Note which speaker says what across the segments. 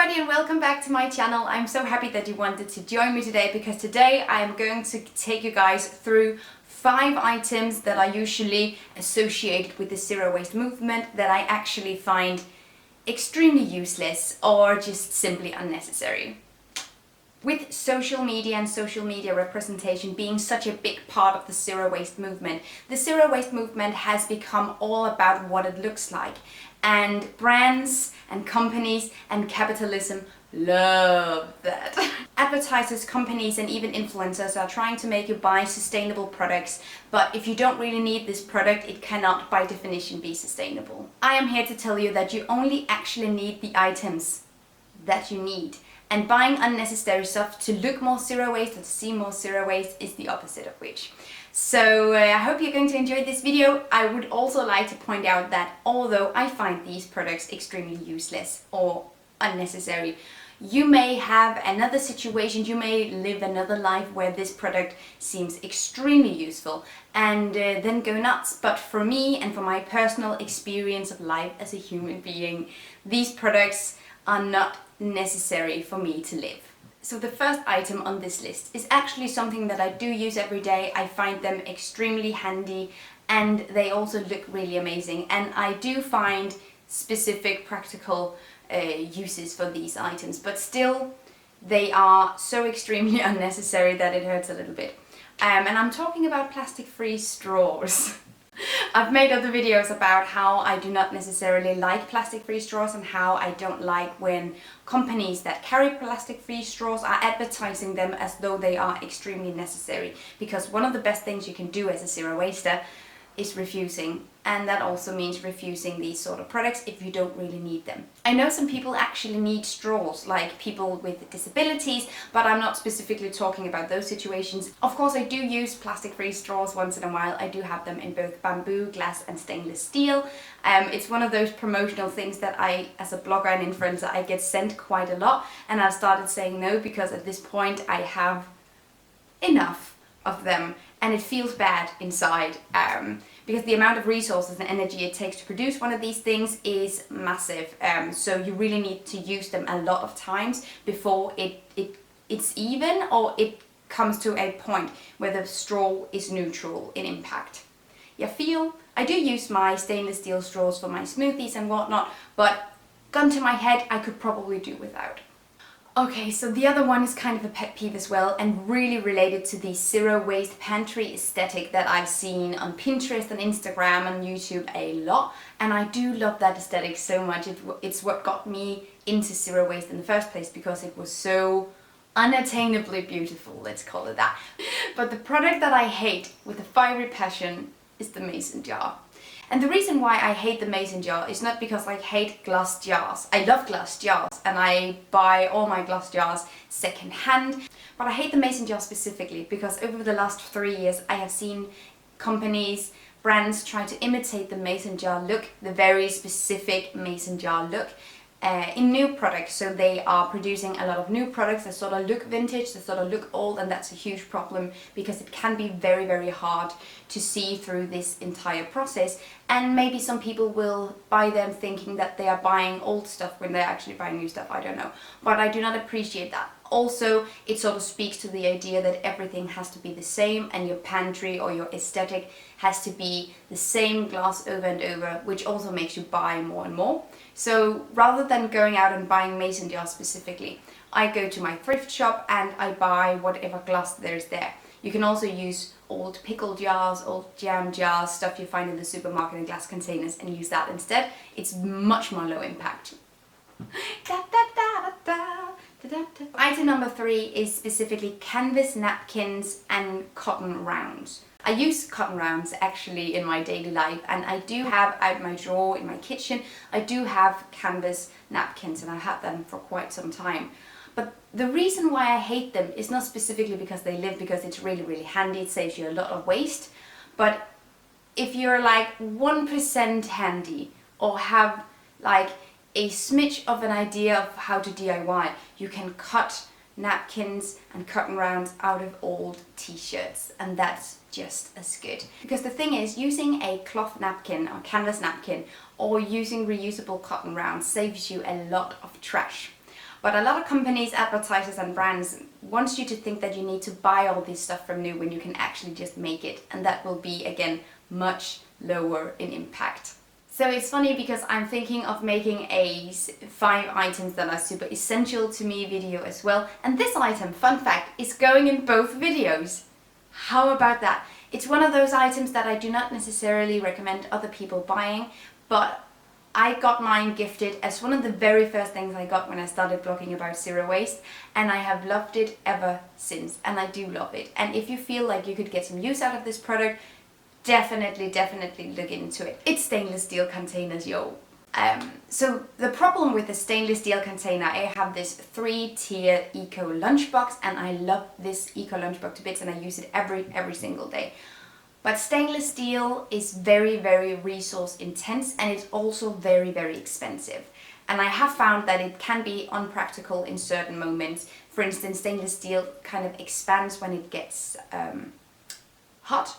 Speaker 1: everybody and welcome back to my channel. I'm so happy that you wanted to join me today because today I am going to take you guys through 5 items that are usually associated with the zero waste movement that I actually find extremely useless or just simply unnecessary. With social media and social media representation being such a big part of the zero waste movement, the zero waste movement has become all about what it looks like. And brands and companies and capitalism love that. Advertisers, companies and even influencers are trying to make you buy sustainable products, but if you don't really need this product, it cannot by definition be sustainable. I am here to tell you that you only actually need the items that you need. And buying unnecessary stuff to look more zero waste or to seem more zero waste is the opposite of which. So I hope you're going to enjoy this video. I would also like to point out that although I find these products extremely useless or unnecessary, you may have another situation, you may live another life where this product seems extremely useful and then go nuts. But for me and for my personal experience of life as a human being, these products are not necessary for me to live. So the first item on this list is actually something that I do use every day. I find them extremely handy and they also look really amazing, and I do find specific practical uses for these items, but still they are so extremely unnecessary that it hurts a little bit. And I'm talking about plastic-free straws. I've made other videos about how I do not necessarily like plastic-free straws and how I don't like when companies that carry plastic-free straws are advertising them as though they are extremely necessary. Because one of the best things you can do as a zero waster is refusing, and that also means refusing these sort of products if you don't really need them. I know some people actually need straws, like people with disabilities, but I'm not specifically talking about those situations. Of course I do use plastic-free straws once in a while. I do have them in both bamboo, glass and stainless steel. It's one of those promotional things that I, as a blogger and influencer, I get sent quite a lot, and I've started saying no because at this point I have enough of them and it feels bad inside because the amount of resources and energy it takes to produce one of these things is massive, so you really need to use them a lot of times before it's even, or it comes to a point where the straw is neutral in impact. I do use my stainless steel straws for my smoothies and whatnot, but gun to my head, I could probably do without. Okay, so the other one is kind of a pet peeve as well, and really related to the zero waste pantry aesthetic that I've seen on Pinterest and Instagram and YouTube a lot, and I do love that aesthetic so much. It's what got me into zero waste in the first place because it was so unattainably beautiful, let's call it that. But the product that I hate with a fiery passion is the mason jar. And the reason why I hate the mason jar is not because I hate glass jars. I love glass jars and I buy all my glass jars second hand. But I hate the mason jar specifically because over the last 3 years I have seen companies, brands try to imitate the mason jar look, the very specific mason jar look, in new products. So they are producing a lot of new products that sort of look vintage, that sort of look old, and that's a huge problem because it can be very, very hard to see through this entire process. And maybe some people will buy them thinking that they are buying old stuff when they're actually buying new stuff, I don't know. But I do not appreciate that. Also, it sort of speaks to the idea that everything has to be the same and your pantry or your aesthetic has to be the same glass over and over, which also makes you buy more and more. So rather than going out and buying mason jars specifically, I go to my thrift shop and I buy whatever glass there's there. You can also use old pickle jars, old jam jars, stuff you find in the supermarket in glass containers, and use that instead. It's much more low impact. Item number 3 is specifically canvas napkins and cotton rounds. I use cotton rounds actually in my daily life, and I do have out my drawer in my kitchen, I do have canvas napkins and I've had them for quite some time. But the reason why I hate them is not specifically because they live, because it's really, really handy, it saves you a lot of waste. But if you're like 1% handy or have like a smidge of an idea of how to DIY, you can cut napkins and cotton rounds out of old t-shirts, and that's just as good. Because the thing is, using a cloth napkin or canvas napkin or using reusable cotton rounds saves you a lot of trash. But a lot of companies, advertisers and brands want you to think that you need to buy all this stuff from new when you can actually just make it, and that will be, again, much lower in impact. So it's funny because I'm thinking of making a 5 items that are super essential to me video as well, and this item, fun fact, is going in both videos. How about that? It's one of those items that I do not necessarily recommend other people buying, but I got mine gifted as one of the very first things I got when I started blogging about zero waste, and I have loved it ever since, and I do love it. And if you feel like you could get some use out of this product, definitely look into it. It's stainless steel containers, yo. So the problem with the stainless steel container, I have this 3-tier eco lunchbox, and I love this eco lunchbox to bits, and I use it every single day. But stainless steel is very resource intense, and it's also very expensive. And I have found that it can be unpractical in certain moments. For instance, stainless steel kind of expands when it gets hot.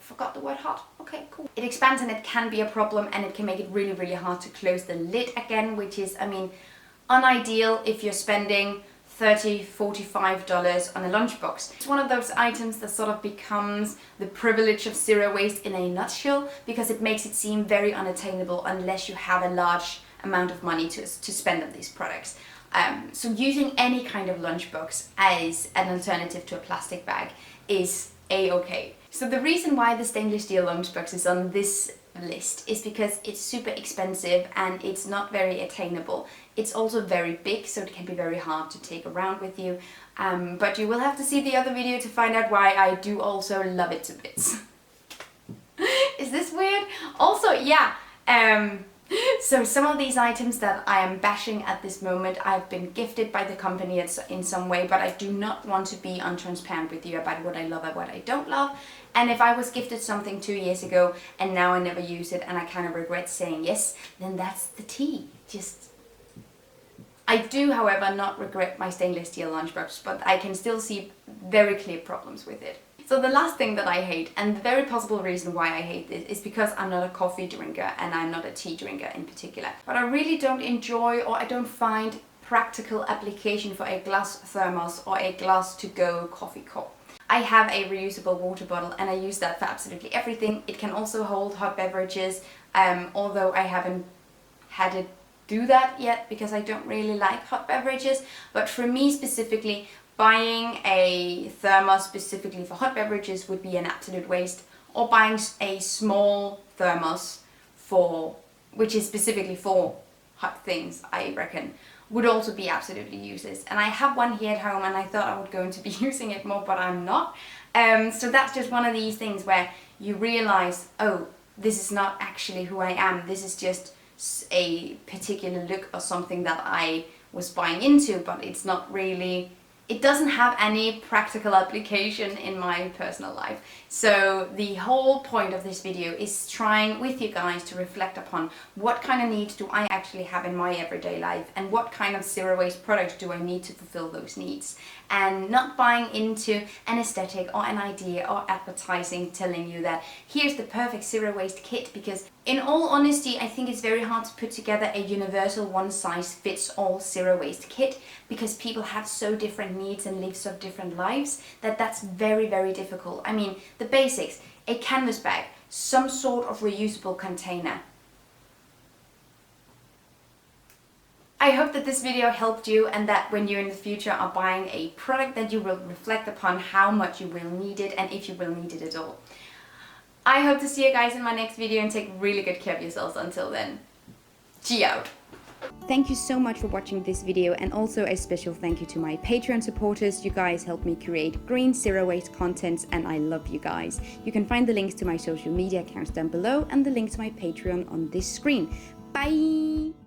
Speaker 1: Forgot the word hot. Okay, cool. It expands and it can be a problem, and it can make it really hard to close the lid again, which is, I mean, unideal if you're spending $30, $45 on a lunchbox. It's one of those items that sort of becomes the privilege of zero waste in a nutshell, because it makes it seem very unattainable unless you have a large amount of money to spend on these products. So using any kind of lunchbox as an alternative to a plastic bag is a-okay. So the reason why the stainless steel lunchbox is on this list is because it's super expensive and it's not very attainable. It's also very big, so it can be very hard to take around with you. But you will have to see the other video to find out why I do also love it to bits. Is this weird? Also, yeah. So some of these items that I am bashing at this moment, I've been gifted by the company in some way, but I do not want to be untransparent with you about what I love and what I don't love. And if I was gifted something 2 years ago and now I never use it and I kind of regret saying yes, then that's the tea. I do, however, not regret my stainless steel lunchbox, but I can still see very clear problems with it. So the last thing that I hate, and the very possible reason why I hate this, is because I'm not a coffee drinker and I'm not a tea drinker in particular. But I really don't enjoy, or I don't find practical application for a glass thermos or a glass to go coffee cup. I have a reusable water bottle and I use that for absolutely everything. It can also hold hot beverages, although I haven't had it do that yet because I don't really like hot beverages. But for me specifically, buying a thermos specifically for hot beverages would be an absolute waste, or buying a small thermos which is specifically for hot things, I reckon, would also be absolutely useless. And I have one here at home and I thought I was going to be using it more, but I'm not. So that's just one of these things where you realize, oh, this is not actually who I am. This is just a particular look or something that I was buying into, but it's not really, it doesn't have any practical application in my personal life. So the whole point of this video is trying with you guys to reflect upon what kind of needs do I actually have in my everyday life, and what kind of zero waste products do I need to fulfill those needs, and not buying into an aesthetic or an idea or advertising telling you that here's the perfect zero waste kit, because in all honesty, I think it's very hard to put together a universal one-size-fits-all zero waste kit, because people have so different needs and live so different lives that that's very difficult. I mean, the basics, a canvas bag, some sort of reusable container. I hope that this video helped you, and that when you in the future are buying a product, that you will reflect upon how much you will need it and if you will need it at all. I hope to see you guys in my next video, and take really good care of yourselves until then. G out! Thank you so much for watching this video, and also a special thank you to my Patreon supporters. You guys help me create green zero waste content, and I love you guys. You can find the links to my social media accounts down below and the link to my Patreon on this screen. Bye!